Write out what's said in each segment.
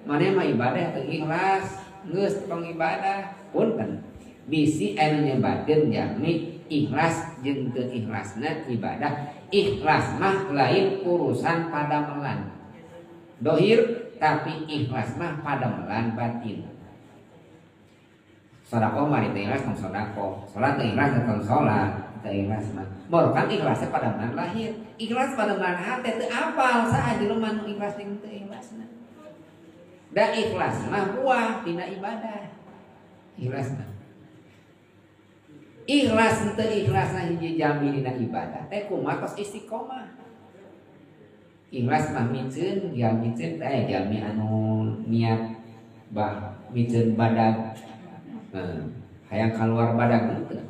Mana mah ibadah teu ikhlas, geus tong ibadah punten. Bisi anu nyebatkeun jami ikhlas jeung teu ikhlasna ibadah. Ikhlas mah lain urusan padamelan dohir, tapi ikhlas mah padamelan batin. Sedekah mah teu ikhlas tong sedekah, salat teu ikhlas tong salat, teu ikhlas mah. Barukan ikhlasna padamelan lahir, ikhlas padamelan hate teu apal saha jelema nu ikhlas jeung teu ikhlasna. Da ikhlas mah buah tina ibadah. Ikhlas mah. Ikhlas teu ikhlasna hiji jami dina ibadah teh kumaha tos istiqomah. Ikhlas mah miceun ya miceun teh jami anu niat bah miceun badag. Hayang kaluar badag teu.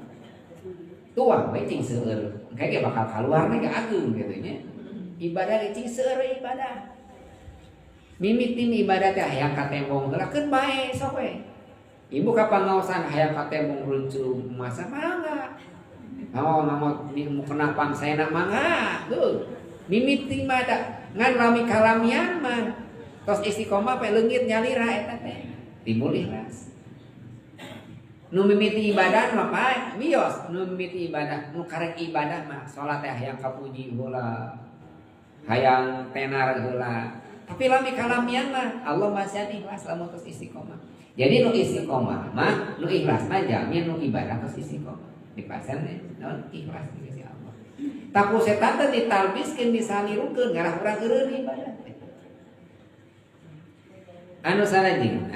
Tuang we cing seueur. Engke bakal kaluar ge ageung kitu nya. Ibadah cing seueur ibadah. Mimitin ibadah teh hayang katembong heula keun bae sok we. Ibu kapangaosan hayang katembong runcu masa mangga. Naon mu kena pangsena mangga. Tuh. Mimiti ibadah ngan lami kalamian mah. Tos istiqomah pe leungit nyalira eta teh. Timbul ikhlas. Nu mimiti ibadah mah pae bios, nu mimiti ibadah, nu karek ibadah mah salat teh hayang kapuji heula. Hayang tenar heula. Tapi lami kalamian mah Allah masih ikhlas lamun tos istiqomah. Jadi nu istiqomah mah nu ikhlas mah jamin nu ibadah tos istiqomah. Dipasen naon ikhlas di sisi Allah. Taku setan teh ditalbiskeun disalirukeun ngarah urang eureun ibadah. Anu salajeng